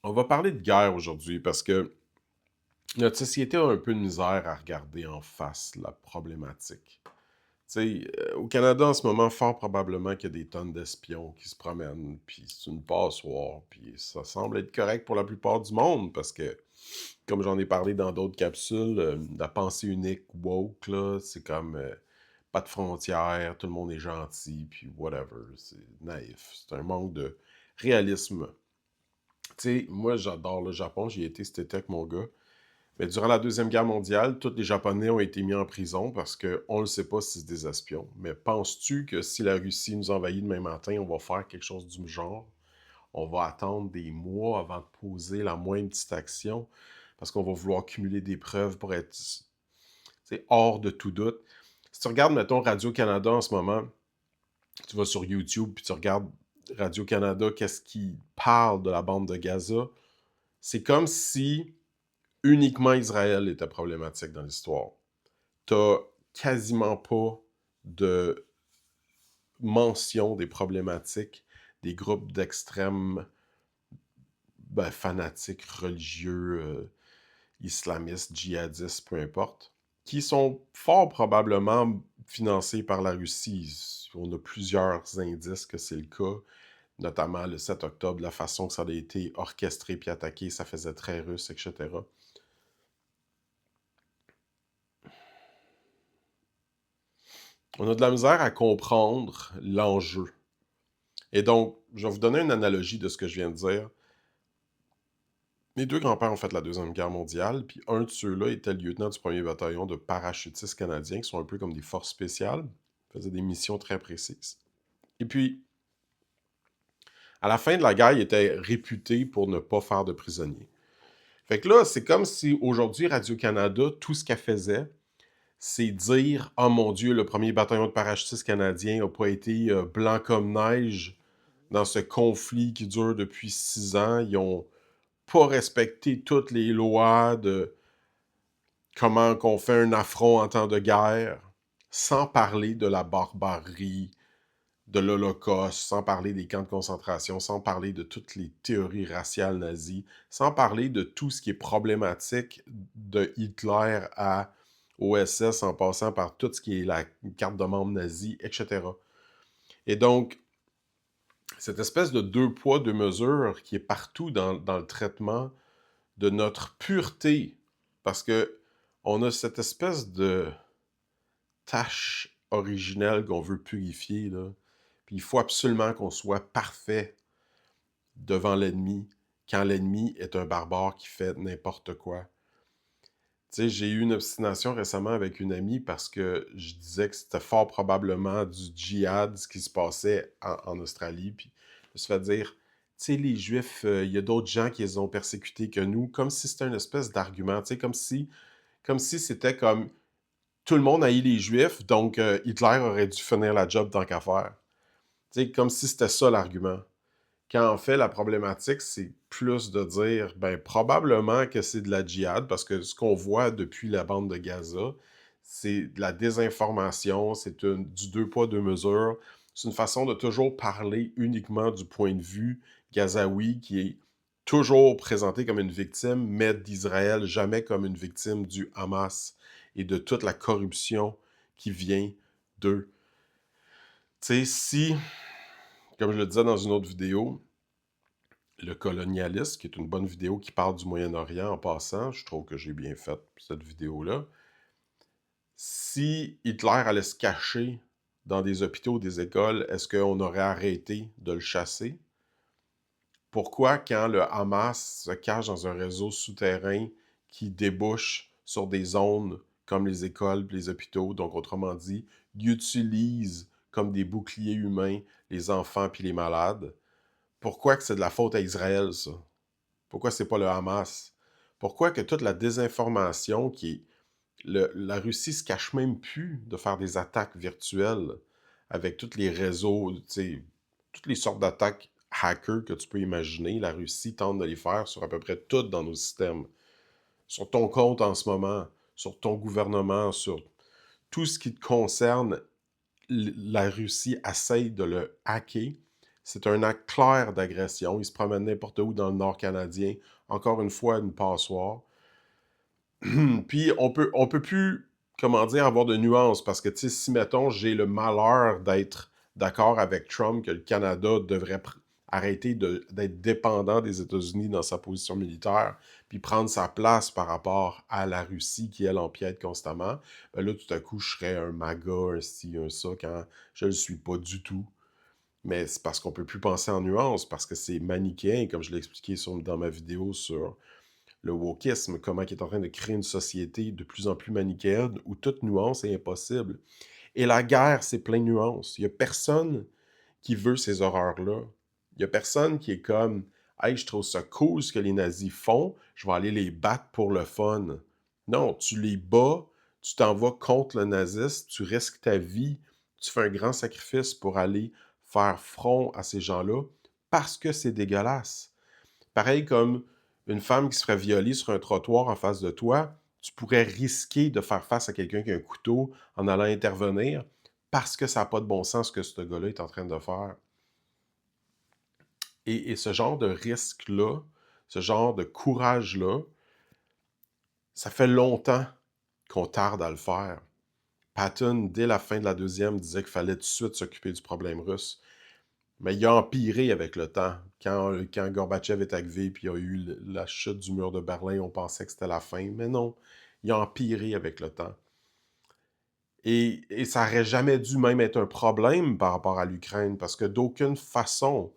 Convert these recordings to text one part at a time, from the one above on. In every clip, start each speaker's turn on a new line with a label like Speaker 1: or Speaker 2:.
Speaker 1: On va parler de guerre aujourd'hui parce que notre société a un peu de misère à regarder en face la problématique. Tu sais, au Canada en ce moment, fort probablement qu'il y a des tonnes d'espions qui se promènent, puis c'est une passoire, puis ça semble être correct pour la plupart du monde parce que, comme j'en ai parlé dans d'autres capsules, la pensée unique woke, là, c'est comme pas de frontières, tout le monde est gentil, puis whatever, c'est naïf. C'est un manque de réalisme. Tu sais, moi, j'adore le Japon. J'y ai été cet été avec mon gars. Mais durant la Deuxième Guerre mondiale, tous les Japonais ont été mis en prison parce qu'on ne sait pas si c'est des espions. Mais penses-tu que si la Russie nous envahit demain matin, on va faire quelque chose du genre? On va attendre des mois avant de poser la moindre petite action parce qu'on va vouloir cumuler des preuves pour être hors de tout doute. Si tu regardes, mettons, Radio-Canada en ce moment, tu vas sur YouTube puis tu regardes Radio-Canada, qu'est-ce qui parle de la bande de Gaza, c'est comme si uniquement Israël était problématique dans l'histoire. T'as quasiment pas de mention des problématiques des groupes d'extrême fanatiques, religieux, islamistes, djihadistes, peu importe, qui sont fort probablement financés par la Russie. On a plusieurs indices que c'est le cas, notamment le 7 octobre, la façon que ça a été orchestré puis attaqué, ça faisait très russe, etc. On a de la misère à comprendre l'enjeu. Et donc, je vais vous donner une analogie de ce que je viens de dire. Mes deux grands-pères ont fait la Deuxième Guerre mondiale, puis un de ceux-là était le lieutenant du premier bataillon de parachutistes canadiens, qui sont un peu comme des forces spéciales, faisaient des missions très précises. Et puis, à la fin de la guerre, il était réputé pour ne pas faire de prisonniers. Fait que là, c'est comme si aujourd'hui, Radio-Canada, tout ce qu'elle faisait, c'est dire « Oh mon Dieu, le premier bataillon de parachutistes canadiens n'a pas été blanc comme neige dans ce conflit qui dure depuis 6 ans. Ils ont pas respecté toutes les lois de comment qu'on fait un affront en temps de guerre, sans parler de la barbarie, de l'Holocauste, sans parler des camps de concentration, sans parler de toutes les théories raciales nazies, sans parler de tout ce qui est problématique de Hitler à OSS en passant par tout ce qui est la carte de membre nazie, etc. Et donc, cette espèce de deux poids, deux mesures qui est partout dans le traitement de notre pureté, parce que on a cette espèce de tâche originelle qu'on veut purifier, là. Puis il faut absolument qu'on soit parfait devant l'ennemi, quand l'ennemi est un barbare qui fait n'importe quoi. Tu sais, j'ai eu une obstination récemment avec une amie parce que je disais que c'était fort probablement du djihad, ce qui se passait en Australie. Puis je me suis fait dire, tu sais, les Juifs, il y a d'autres gens qui les ont persécutés que nous, comme si c'était une espèce d'argument, tu sais, comme si c'était comme tout le monde haït les Juifs, donc Hitler aurait dû finir la job tant qu'à faire. Tu sais, comme si c'était ça l'argument. Quand en fait, la problématique, c'est plus de dire, ben, probablement que c'est de la djihad, parce que ce qu'on voit depuis la bande de Gaza, c'est de la désinformation, c'est du deux poids, deux mesures. C'est une façon de toujours parler uniquement du point de vue gazaoui, qui est toujours présenté comme une victime, mais d'Israël, jamais comme une victime du Hamas et de toute la corruption qui vient d'eux. Tu sais, si, comme je le disais dans une autre vidéo, le colonialiste, qui est une bonne vidéo qui parle du Moyen-Orient en passant. Je trouve que j'ai bien fait cette vidéo-là. Si Hitler allait se cacher dans des hôpitaux, des écoles, est-ce qu'on aurait arrêté de le chasser? Pourquoi, quand le Hamas se cache dans un réseau souterrain qui débouche sur des zones comme les écoles et les hôpitaux, donc autrement dit, il utilise comme des boucliers humains les enfants puis les malades, pourquoi que c'est de la faute à Israël, ça? Pourquoi c'est pas le Hamas? Pourquoi que toute la désinformation qui est... la Russie se cache même plus de faire des attaques virtuelles avec tous les réseaux, tu sais, toutes les sortes d'attaques hackers que tu peux imaginer. La Russie tente de les faire sur à peu près toutes dans nos systèmes. Sur ton compte en ce moment, sur ton gouvernement, sur tout ce qui te concerne, la Russie essaye de le hacker, C'est un acte clair d'agression. Il se promène n'importe où dans le Nord canadien. Encore une fois, une passoire. Puis on peut plus, comment dire, avoir de nuances parce que, tu sais, si, mettons, j'ai le malheur d'être d'accord avec Trump que le Canada devrait arrêter d'être dépendant des États-Unis dans sa position militaire, puis prendre sa place par rapport à la Russie qui, elle, empiète constamment, ben là, tout à coup, je serais un MAGA, un ci, un ça, quand je le suis pas du tout. Mais c'est parce qu'on peut plus penser en nuances, parce que c'est manichéen, comme je l'ai expliqué dans ma vidéo sur le wokisme, comment il est en train de créer une société de plus en plus manichéenne où toute nuance est impossible. Et la guerre, c'est plein de nuances. Il n'y a personne qui veut ces horreurs-là. Il n'y a personne qui est comme Hey, je trouve ça cool ce que les nazis font, je vais aller les battre pour le fun. Non, tu les bats, tu t'en vas contre le nazisme, tu risques ta vie, tu fais un grand sacrifice pour aller faire front à ces gens-là parce que c'est dégueulasse. Pareil comme une femme qui se ferait violer sur un trottoir en face de toi, tu pourrais risquer de faire face à quelqu'un qui a un couteau en allant intervenir parce que ça n'a pas de bon sens ce que ce gars-là est en train de faire. Et ce genre de risque-là, ce genre de courage-là, ça fait longtemps qu'on tarde à le faire. Patton, dès la fin de la deuxième, disait qu'il fallait tout de suite s'occuper du problème russe. Mais il a empiré avec le temps. Quand Gorbatchev est arrivé, puis il y a eu la chute du mur de Berlin, on pensait que c'était la fin. Mais non, il a empiré avec le temps. Et ça n'aurait jamais dû même être un problème par rapport à l'Ukraine, parce que d'aucune façon,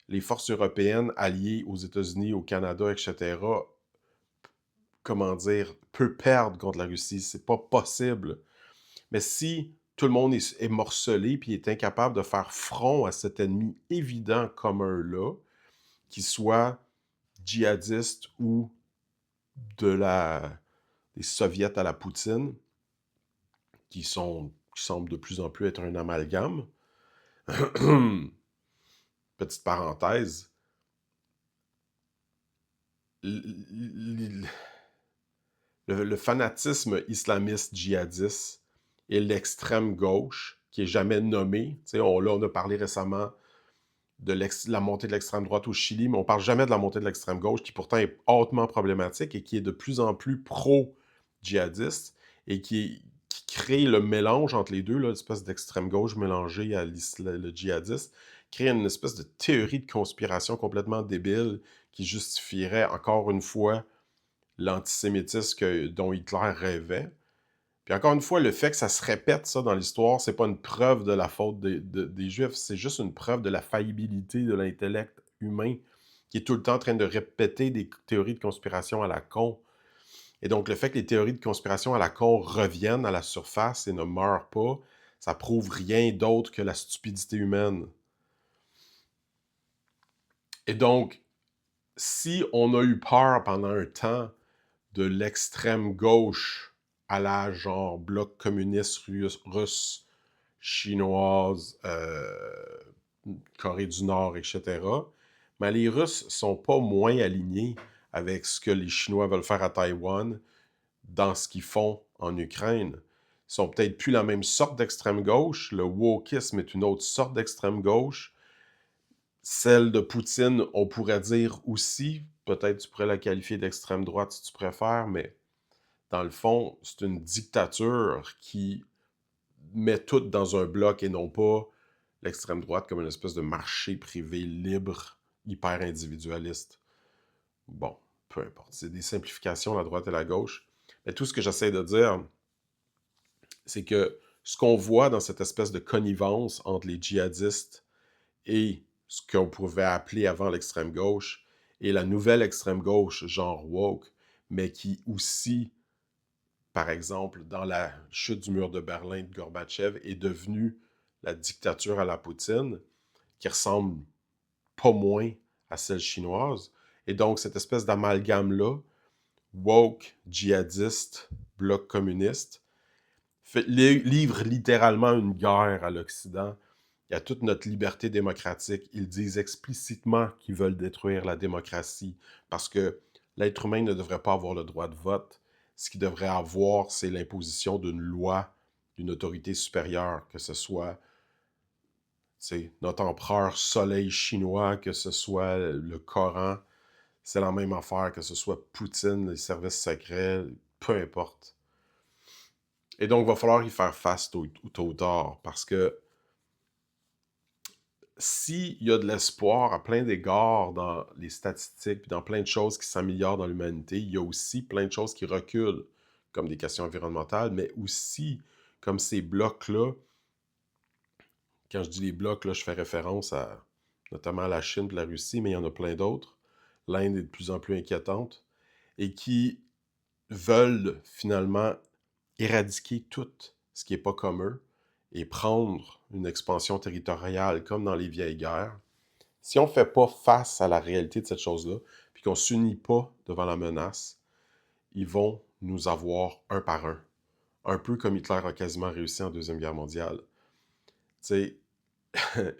Speaker 1: les forces européennes alliées aux États-Unis, au Canada, etc., comment dire, peut perdre contre la Russie. C'est pas possible. Mais si tout le monde est morcelé puis est incapable de faire front à cet ennemi évident commun-là, qu'il soit djihadiste ou des soviets à la Poutine, qui semblent de plus en plus être un amalgame. Petite parenthèse. Le fanatisme islamiste djihadiste et l'extrême gauche, qui est jamais nommé. On a parlé récemment de la montée de l'extrême droite au Chili, mais on parle jamais de la montée de l'extrême gauche, qui pourtant est hautement problématique et qui est de plus en plus pro-djihadiste et qui crée le mélange entre les deux, l'espèce d'extrême gauche mélangée à le djihadiste, crée une espèce de théorie de conspiration complètement débile qui justifierait encore une fois l'antisémitisme dont Hitler rêvait. Puis encore une fois, le fait que ça se répète, ça, dans l'histoire, c'est pas une preuve de la faute des Juifs, c'est juste une preuve de la faillibilité de l'intellect humain qui est tout le temps en train de répéter des théories de conspiration à la con. Et donc, le fait que les théories de conspiration à la con reviennent à la surface et ne meurent pas, ça prouve rien d'autre que la stupidité humaine. Et donc, si on a eu peur pendant un temps de l'extrême gauche à la genre bloc communiste russe, chinoise, Corée du Nord, etc., mais les Russes sont pas moins alignés avec ce que les Chinois veulent faire à Taïwan dans ce qu'ils font en Ukraine. Ils sont peut-être plus la même sorte d'extrême gauche. Le wokisme est une autre sorte d'extrême gauche. Celle de Poutine, on pourrait dire aussi, peut-être tu pourrais la qualifier d'extrême droite si tu préfères, mais dans le fond, c'est une dictature qui met tout dans un bloc et non pas l'extrême droite comme une espèce de marché privé libre, hyper individualiste. Bon, peu importe. C'est des simplifications, la droite et la gauche. Mais tout ce que j'essaie de dire, c'est que ce qu'on voit dans cette espèce de connivence entre les djihadistes et ce qu'on pouvait appeler avant l'extrême gauche et la nouvelle extrême gauche, genre woke, mais qui aussi, par exemple, dans la chute du mur de Berlin de Gorbatchev, est devenue la dictature à la Poutine, qui ressemble pas moins à celle chinoise. Et donc, cette espèce d'amalgame-là, woke, djihadiste, bloc communiste, livre littéralement une guerre à l'Occident. Il y a toute notre liberté démocratique. Ils disent explicitement qu'ils veulent détruire la démocratie parce que l'être humain ne devrait pas avoir le droit de vote. Ce qu'il devrait avoir, c'est l'imposition d'une loi, d'une autorité supérieure, que ce soit sais, notre empereur soleil chinois, que ce soit le Coran, c'est la même affaire, que ce soit Poutine, les services secrets, peu importe. Et donc, il va falloir y faire face tôt ou tard, parce que s'il y a de l'espoir à plein d'égards dans les statistiques, puis dans plein de choses qui s'améliorent dans l'humanité, il y a aussi plein de choses qui reculent, comme des questions environnementales, mais aussi comme ces blocs-là. Quand je dis les blocs, là, je fais référence à notamment à la Chine et la Russie, mais il y en a plein d'autres. L'Inde est de plus en plus inquiétante, et qui veulent finalement éradiquer tout ce qui n'est pas comme eux et prendre une expansion territoriale comme dans les vieilles guerres. Si on ne fait pas face à la réalité de cette chose-là, puis qu'on ne s'unit pas devant la menace, ils vont nous avoir un par un. Un peu comme Hitler a quasiment réussi en Deuxième Guerre mondiale. Tu sais,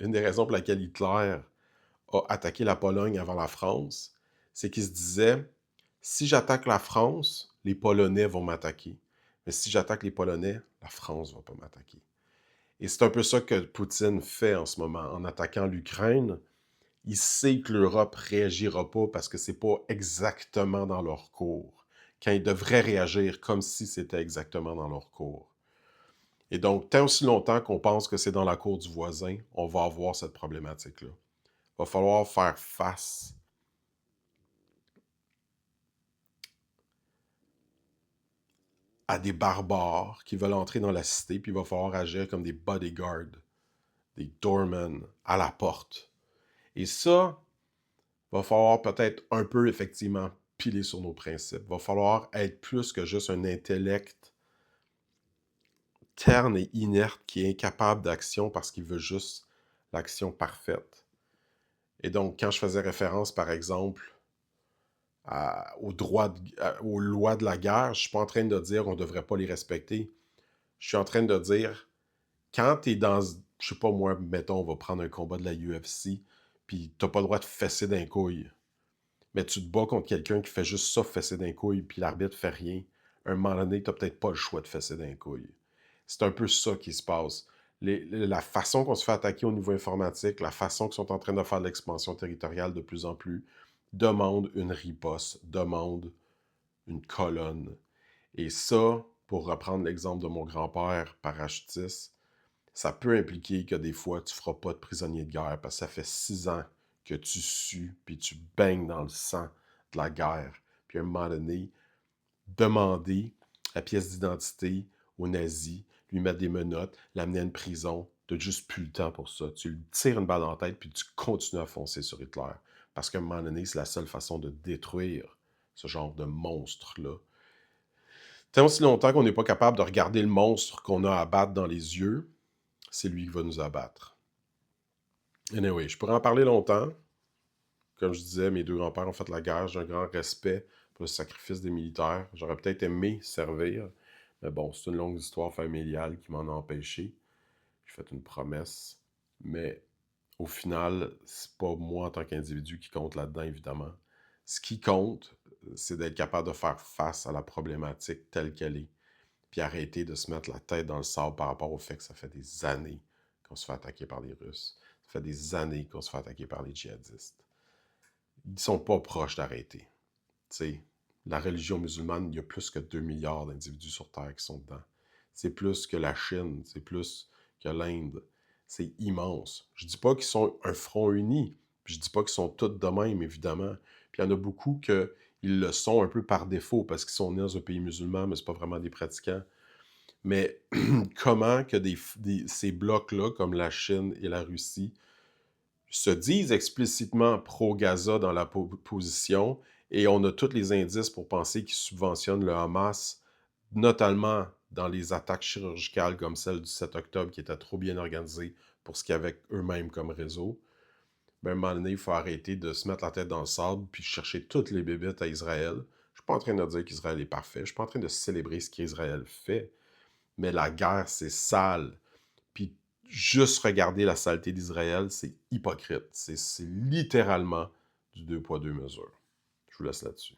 Speaker 1: une des raisons pour laquelle Hitler a attaqué la Pologne avant la France, c'est qu'il se disait, si j'attaque la France, les Polonais vont m'attaquer. Mais si j'attaque les Polonais, la France ne va pas m'attaquer. Et c'est un peu ça que Poutine fait en ce moment. En attaquant l'Ukraine, il sait que l'Europe ne réagira pas parce que c'est pas exactement dans leur cours. Quand ils devraient réagir comme si c'était exactement dans leur cours. Et donc, tant aussi longtemps qu'on pense que c'est dans la cour du voisin, on va avoir cette problématique-là. Il va falloir faire face à des barbares qui veulent entrer dans la cité, puis il va falloir agir comme des bodyguards, des doormen à la porte. Et ça, va falloir peut-être un peu, effectivement, piler sur nos principes. Va falloir être plus que juste un intellect terne et inerte qui est incapable d'action parce qu'il veut juste l'action parfaite. Et donc, quand je faisais référence, par exemple, aux lois de la guerre, je ne suis pas en train de dire qu'on ne devrait pas les respecter. Je suis en train de dire, quand tu es dans, je sais pas moi, mettons, on va prendre un combat de la UFC, puis tu n'as pas le droit de fesser d'un couille. Mais tu te bats contre quelqu'un qui fait juste ça, fesser d'un couille, puis l'arbitre fait rien. À un moment donné, tu n'as peut-être pas le choix de fesser d'un couille. C'est un peu ça qui se passe. La façon qu'on se fait attaquer au niveau informatique, la façon qu'ils sont en train de faire de l'expansion territoriale de plus en plus, demande une riposte, demande une colonne. Et ça, pour reprendre l'exemple de mon grand-père parachutiste, ça peut impliquer que des fois, tu ne feras pas de prisonnier de guerre parce que ça fait 6 ans que tu sues puis tu baignes dans le sang de la guerre. Puis à un moment donné, demander la pièce d'identité aux nazis, lui mettre des menottes, l'amener à une prison, tu n'as juste plus le temps pour ça. Tu lui tires une balle en tête puis tu continues à foncer sur Hitler. Parce qu'à un moment donné, c'est la seule façon de détruire ce genre de monstre-là. Tant aussi longtemps qu'on n'est pas capable de regarder le monstre qu'on a à battre dans les yeux, c'est lui qui va nous abattre. Anyway, je pourrais en parler longtemps. Comme je disais, mes deux grands-pères ont fait la guerre. J'ai un grand respect pour le sacrifice des militaires. J'aurais peut-être aimé servir, mais bon, c'est une longue histoire familiale qui m'en a empêché. J'ai fait une promesse, mais au final, c'est pas moi en tant qu'individu qui compte là-dedans, évidemment. Ce qui compte, c'est d'être capable de faire face à la problématique telle qu'elle est, puis arrêter de se mettre la tête dans le sable par rapport au fait que ça fait des années qu'on se fait attaquer par les Russes. Ça fait des années qu'on se fait attaquer par les djihadistes. Ils ne sont pas proches d'arrêter. T'sais, la religion musulmane, il y a plus que 2 milliards d'individus sur Terre qui sont dedans. C'est plus que la Chine, c'est plus que l'Inde. C'est immense. Je dis pas qu'ils sont un front uni, puis je dis pas qu'ils sont tous de même, évidemment. Puis il y en a beaucoup qu'ils le sont un peu par défaut, parce qu'ils sont nés dans un pays musulman, mais c'est pas vraiment des pratiquants. Mais comment que ces blocs-là, comme la Chine et la Russie, se disent explicitement pro-Gaza dans la position, et on a tous les indices pour penser qu'ils subventionnent le Hamas, notamment dans les attaques chirurgicales comme celle du 7 octobre, qui était trop bien organisée pour ce qu'il y avait eux-mêmes comme réseau. Ben, à un moment donné, il faut arrêter de se mettre la tête dans le sable puis chercher toutes les bébites à Israël. Je ne suis pas en train de dire qu'Israël est parfait. Je ne suis pas en train de célébrer ce qu'Israël fait. Mais la guerre, c'est sale. Puis juste regarder la saleté d'Israël, c'est hypocrite. C'est littéralement du deux poids, deux mesures. Je vous laisse là-dessus.